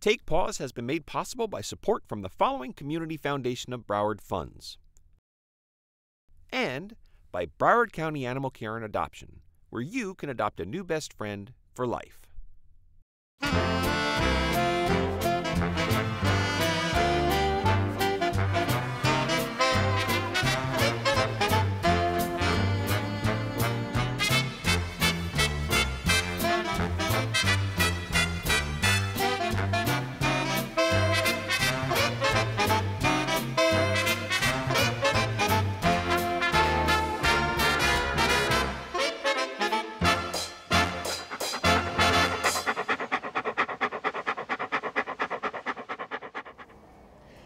Take Paws has been made possible by support from the following Community Foundation of Broward funds. And by Broward County Animal Care and Adoption, where you can adopt a new best friend for life.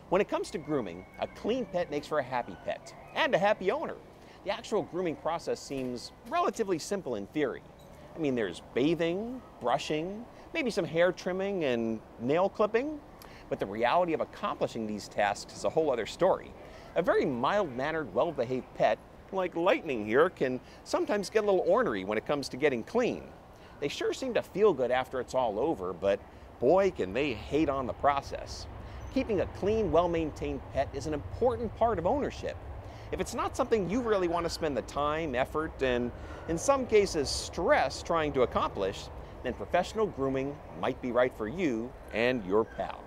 When it comes to grooming, a clean pet makes for a happy pet and a happy owner. The actual grooming process seems relatively simple in theory. I mean, there's bathing, brushing, maybe some hair trimming and nail clipping, but the reality of accomplishing these tasks is a whole other story. A very mild-mannered, well-behaved pet, like Lightning here, can sometimes get a little ornery when it comes to getting clean. They sure seem to feel good after it's all over, but boy, can they hate on the process. Keeping a clean, well-maintained pet is an important part of ownership. If it's not something you really want to spend the time, effort, and in some cases stress trying to accomplish, then professional grooming might be right for you and your pal.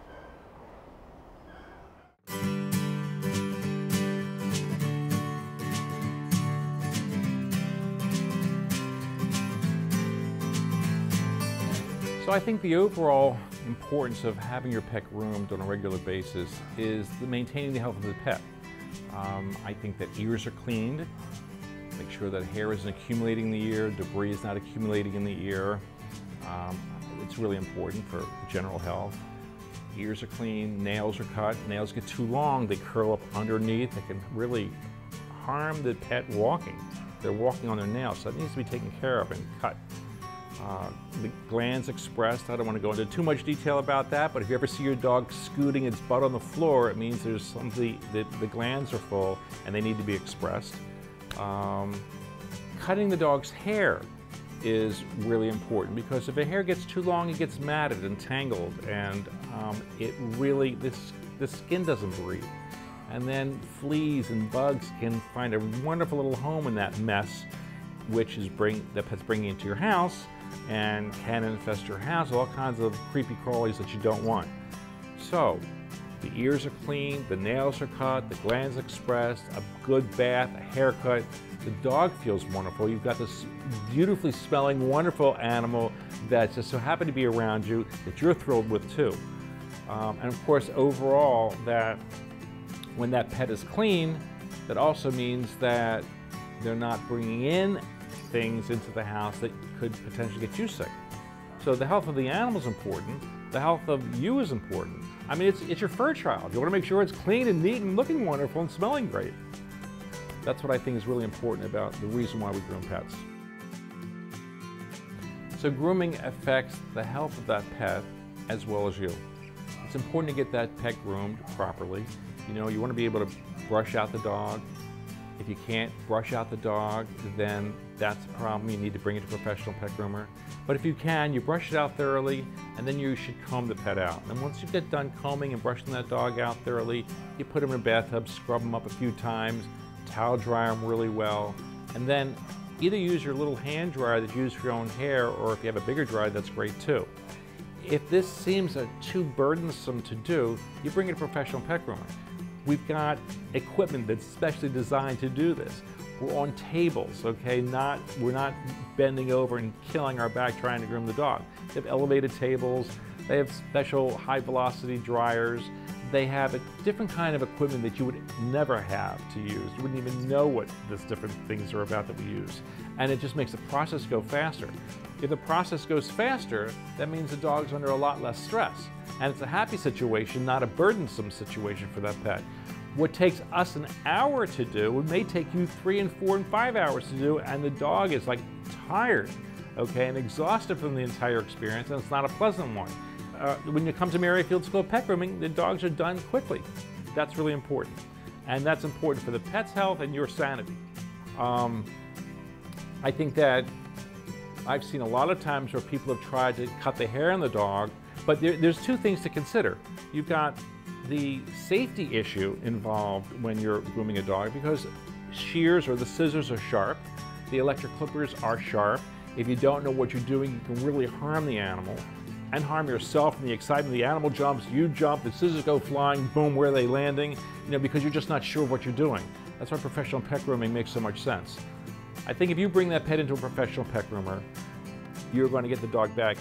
So I think the overall importance of having your pet groomed on a regular basis is maintaining the health of the pet. I think that ears are cleaned, make sure that hair isn't accumulating in the ear, debris is not accumulating in the ear. It's really important for general health. Ears are clean, nails are cut. Nails get too long, they curl up underneath. They can really harm the pet walking. They're walking on their nails, so it needs to be taken care of and cut. The glands expressed, I don't want to go into too much detail about that, but if you ever see your dog scooting its butt on the floor, it means there's something, the glands are full and they need to be expressed. Cutting the dog's hair is really important because if the hair gets too long, it gets matted and tangled, and it really, the skin doesn't breathe. And then fleas and bugs can find a wonderful little home in that mess, which is the pet's bringing into your house, and can infest your house with all kinds of creepy crawlies that you don't want. So, the ears are clean, the nails are cut, the glands expressed, a good bath, a haircut. The dog feels wonderful. You've got this beautifully smelling, wonderful animal that just so happy to be around you, that you're thrilled with too. And of course, overall, that when that pet is clean, that also means that they're not bringing in things into the house that could potentially get you sick. So the health of the animal is important. The health of you is important. I mean, it's your fur child. You want to make sure it's clean and neat and looking wonderful and smelling great. That's what I think is really important about the reason why we groom pets. So grooming affects the health of that pet as well as you. It's important to get that pet groomed properly. You know, you want to be able to brush out the dog. If you can't brush out the dog, then that's a problem. You need to bring it to a professional pet groomer. But if you can, you brush it out thoroughly, and then you should comb the pet out. And once you get done combing and brushing that dog out thoroughly, you put him in a bathtub, scrub him up a few times, towel dry him really well, and then either use your little hand dryer that you use for your own hair, or if you have a bigger dryer, that's great too. If this seems too burdensome to do, you bring it to a professional pet groomer. We've got equipment that's specially designed to do this. We're on tables, okay? We're not bending over and killing our back trying to groom the dog. They have elevated tables, they have special high velocity dryers, they have a different kind of equipment that you would never have to use. You wouldn't even know what these different things are about that we use. And it just makes the process go faster. If the process goes faster, that means the dog's under a lot less stress. And it's a happy situation, not a burdensome situation for that pet. What takes us an hour to do, it may take you 3 and 4 and 5 hours to do, and the dog is like tired, okay, and exhausted from the entire experience, and it's not a pleasant one. When you come to Merryfield School of Pet Grooming, the dogs are done quickly. That's really important. And that's important for the pet's health and your sanity. I think that I've seen a lot of times where people have tried to cut the hair on the dog But there's two things to consider. You've got the safety issue involved when you're grooming a dog, because shears or the scissors are sharp, the electric clippers are sharp. If you don't know what you're doing, you can really harm the animal and harm yourself in the excitement. The animal jumps, you jump, the scissors go flying, boom, where are they landing? Because you're just not sure what you're doing. That's why professional pet grooming makes so much sense. I think if you bring that pet into a professional pet groomer, you're going to get the dog back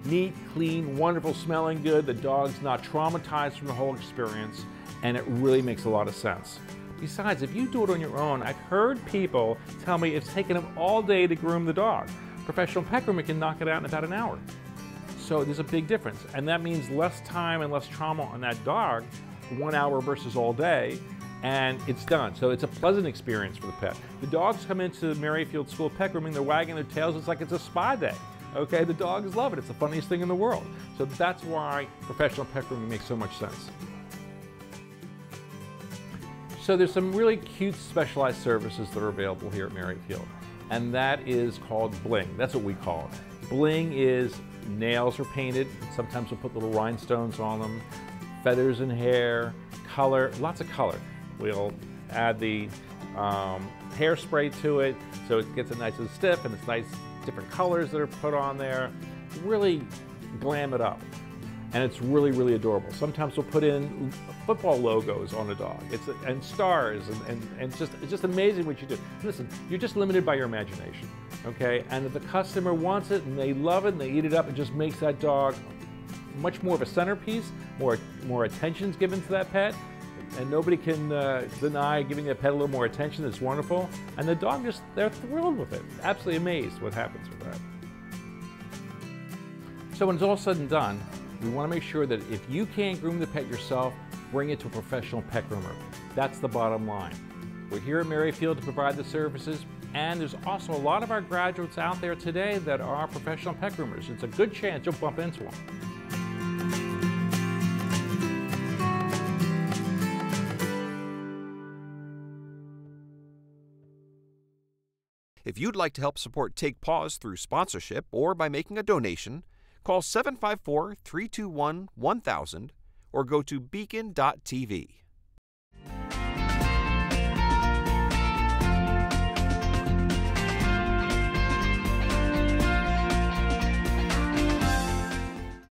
neat, clean, wonderful, smelling good. The dog's not traumatized from the whole experience, and it really makes a lot of sense. Besides, if you do it on your own, I've heard people tell me it's taken them all day to groom the dog. Professional pet grooming can knock it out in about an hour. So there's a big difference, and that means less time and less trauma on that dog, 1 hour versus all day, and it's done. So it's a pleasant experience for the pet. The dogs come into Merryfield School of Pet Grooming, they're wagging their tails, it's like it's a spa day. Okay, the dogs love it. It's the funniest thing in the world. So that's why professional pet grooming makes so much sense. So there's some really cute specialized services that are available here at Merryfield, and that is called bling. That's what we call it. Bling is nails are painted. Sometimes we'll put little rhinestones on them, feathers and hair, color, lots of color. We'll add the hairspray to it so it gets it nice and stiff, and it's nice different colors that are put on there. Really glam it up. And it's really, really adorable. Sometimes we'll put in football logos on a dog. And stars, and it's just amazing what you do. Listen, you're just limited by your imagination, okay? And if the customer wants it and they love it and they eat it up, it just makes that dog much more of a centerpiece, more attention's given to that pet, and nobody can deny giving that pet a little more attention. It's wonderful. And the dog they're thrilled with it. Absolutely amazed what happens with that. So when it's all said and done, we want to make sure that if you can't groom the pet yourself, bring it to a professional pet groomer. That's the bottom line. We're here at Merryfield to provide the services, and there's also a lot of our graduates out there today that are professional pet groomers. It's a good chance you'll bump into them. If you'd like to help support Take Paws through sponsorship or by making a donation, call 754-321-1000 or go to BECON-TV.